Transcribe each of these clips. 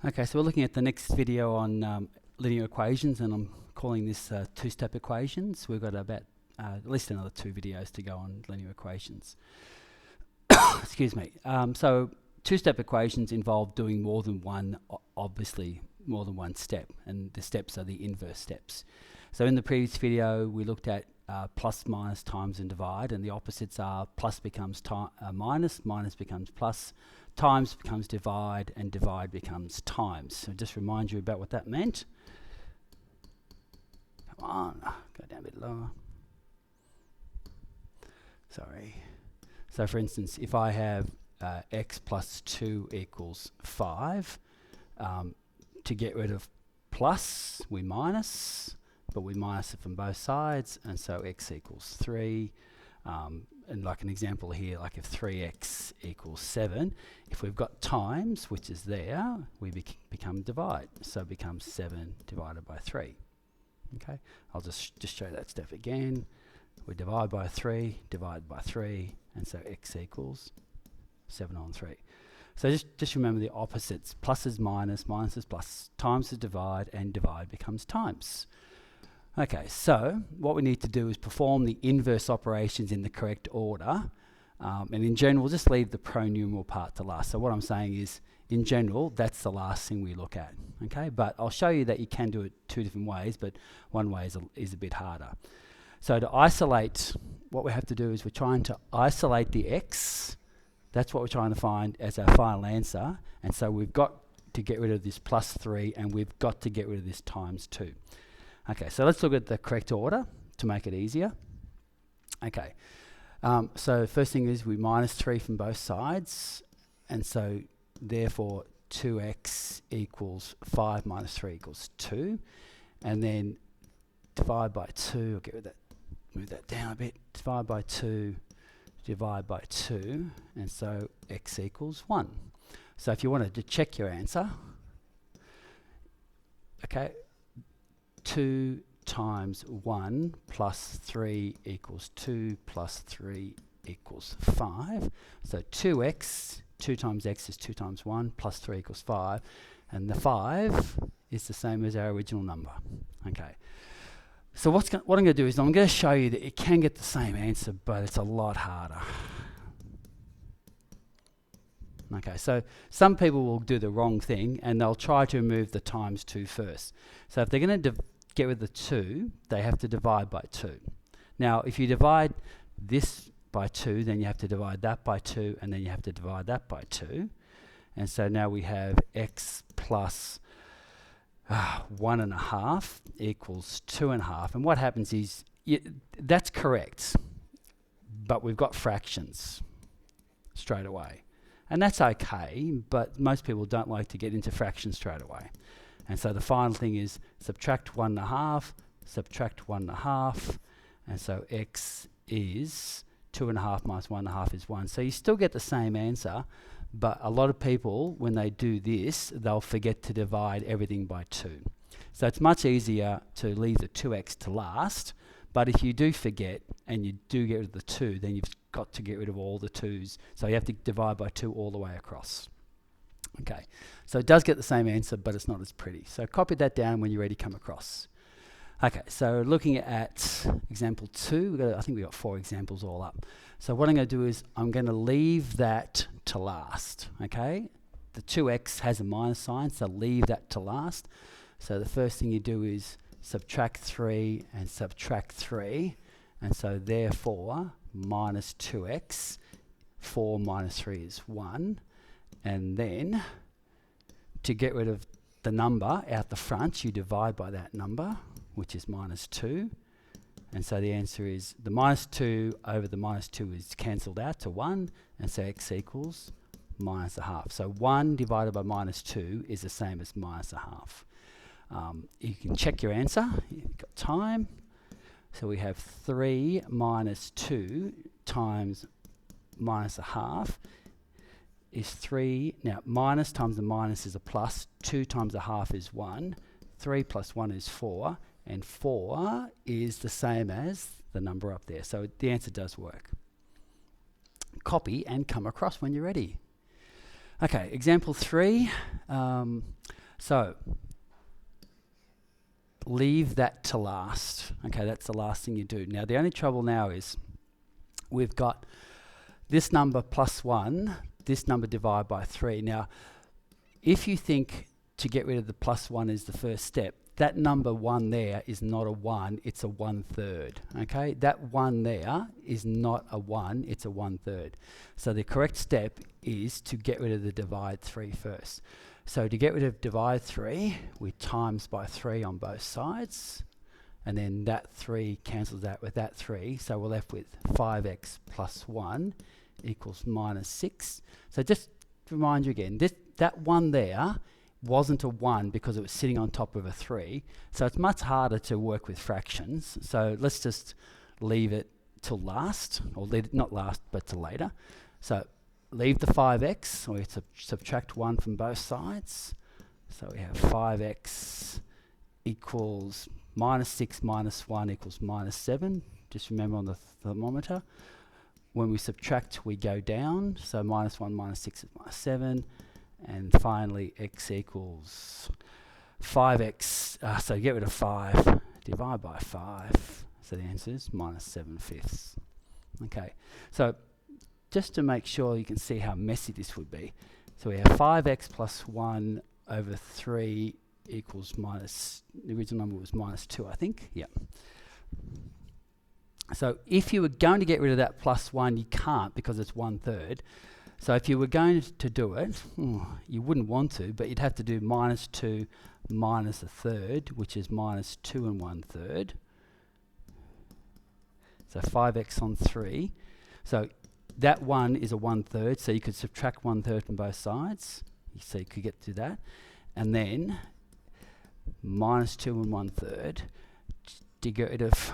Okay, so we're looking at the next video on linear equations, and I'm calling this two-step equations. We've got about at least another 2 videos to go on linear equations. Excuse me. So two-step equations involve doing more than one, obviously more than one step, and the steps are the inverse steps. So in the previous video we looked at plus, minus, times and divide, and the opposites are plus becomes minus, minus becomes plus, times becomes divide, and divide becomes times. So just remind you about what that meant. Come on, go down a bit lower. Sorry. So for instance, if I have x plus 2 equals 5, to get rid of plus, we minus, but we minus it from both sides, and so x equals 3. And like an example here, like if 3x equals 7, if we've got times, which is there, we become divide. So it becomes 7 divided by 3. Okay, I'll just show that step again. We divide by 3, divide by 3, and so x equals 7 on 3. So just remember the opposites. Plus is minus, minus is plus, times is divide, and divide becomes times. Okay, so what we need to do is perform the inverse operations in the correct order. And in general, we'll just leave the pronumeral part to last. So what I'm saying is, in general, that's the last thing we look at. Okay, but I'll show you that you can do it 2 different ways, but one way is a bit harder. So to isolate, what we have to do is we're trying to isolate the x. That's what we're trying to find as our final answer. And so we've got to get rid of this plus 3, and we've got to get rid of this times 2. Okay, so let's look at the correct order to make it easier. Okay, so first thing is we minus 3 from both sides, and so therefore 2x equals 5 minus 3 equals 2. And then divide by 2, I'll get rid of that, move that down a bit, divide by 2, divide by 2, and so x equals 1. So if you wanted to check your answer, okay, 2 times 1 plus 3 equals 2 plus 3 equals 5. So 2x, 2 times x is 2 times 1 plus 3 equals 5. And the 5 is the same as our original number. Okay. So what I'm going to do is I'm going to show you that it can get the same answer, but it's a lot harder. Okay, so some people will do the wrong thing and they'll try to remove the times 2 first. So if they're going to get rid of the 2, they have to divide by 2. Now, if you divide this by 2, then you have to divide that by 2, and then you have to divide that by 2. And so now we have x plus 1.5 equals 2.5. And what happens is, that's correct, but we've got fractions straight away. And that's okay, but most people don't like to get into fractions straight away. And so the final thing is subtract 1.5, subtract 1.5, and so x is 2.5 minus 1.5 is 1. So you still get the same answer, but a lot of people, when they do this, they'll forget to divide everything by 2. So it's much easier to leave the 2x to last, but if you do forget and you do get rid of the 2, then you've got to get rid of all the 2's. So you have to divide by 2 all the way across. Okay, so it does get the same answer, but it's not as pretty. So copy that down when you're ready to come across. Okay, so looking at example 2, I think we've got 4 examples all up. So what I'm going to do is I'm going to leave that to last, okay? The 2x has a minus sign, so leave that to last. So the first thing you do is subtract 3 and subtract 3, and so therefore minus 2x, 4 minus 3 is 1. And then to get rid of the number out the front, you divide by that number, which is minus 2. And so the answer is the minus 2 over the minus 2 is cancelled out to 1, and so x equals minus a half. So 1 divided by minus 2 is the same as minus a half. You can check your answer. You've got time. So we have 3 minus 2 times minus a half is 3. Now, minus times the minus is a plus. 2 times a half is 1. 3 plus 1 is 4. And 4 is the same as the number up there. So the answer does work. Copy and come across when you're ready. Okay, example 3. So leave that to last. Okay, that's the last thing you do. Now, the only trouble now is we've got this number plus 1, this number divided by 3. Now, if you think to get rid of the plus 1 is the first step, that number 1 there is not a 1, it's a 1/3. Okay, that 1 there is not a 1, it's a 1/3. So the correct step is to get rid of the divide 3 first. So to get rid of divide 3, we times by 3 on both sides, and then that 3 cancels out with that 3, so we're left with 5x plus 1 equals minus 6. So just to remind you again, that 1 there wasn't a 1 because it was sitting on top of a 3, so it's much harder to work with fractions. So let's just leave it till last, or not last, but till later. So leave the 5x, we subtract 1 from both sides. So we have 5x equals minus 6 minus 1 equals minus 7. Just remember on the thermometer. When we subtract, we go down. So minus 1 minus 6 is minus 7. And finally, x equals 5x. So get rid of 5, divide by 5. So the answer is minus 7/5. Okay, so just to make sure you can see how messy this would be. So we have 5x plus 1 over 3 equals minus, the original number was minus 2, I think. Yeah. So if you were going to get rid of that plus 1, you can't because it's 1/3. So if you were going to do it, you wouldn't want to, but you'd have to do minus 2 minus 1/3, which is minus 2 1/3. So 5x on 3. So that 1 is a 1/3, so you could subtract 1/3 from both sides. So you could get to that. And then minus 2 1/3 to get rid of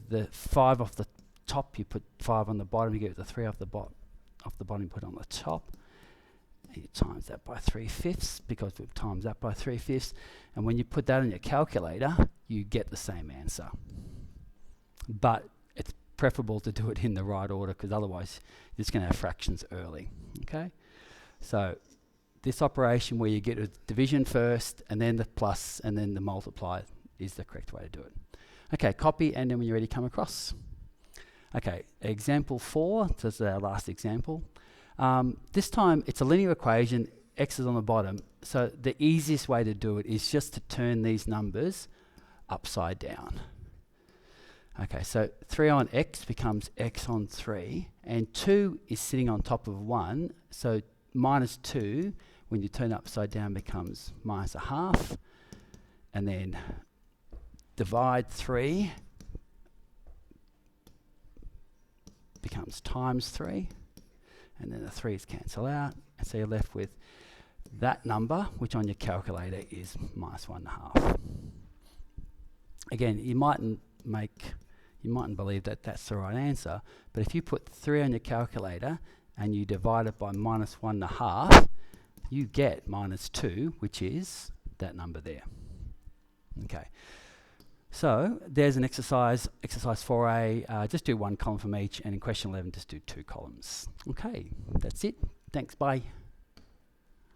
the 5 off the top, you put 5 on the bottom, you get the 3 off the bottom, you put it on the top. And you times that by 3/5 because we've times that by 3/5. And when you put that on your calculator, you get the same answer. But it's preferable to do it in the right order because otherwise you're just going to have fractions early. Okay, so this operation where you get a division first and then the plus and then the multiply is the correct way to do it. Okay, copy, and then when you're ready, come across. Okay, example 4, this is our last example. This time it's a linear equation, x is on the bottom, so the easiest way to do it is just to turn these numbers upside down. Okay, so 3 on x becomes x on 3, and 2 is sitting on top of 1, so minus 2, when you turn it upside down, becomes minus 1/2, and then divide 3 becomes times 3, and then the 3's cancel out, and so you're left with that number, which on your calculator is minus 1/2. Again, you mightn't believe that that's the right answer, but if you put 3 on your calculator and you divide it by minus 1/2, you get minus 2, which is that number there. Okay. So there's an exercise 4A, just do 1 column from each, and in question 11 just do 2 columns. Okay, that's it. Thanks, bye.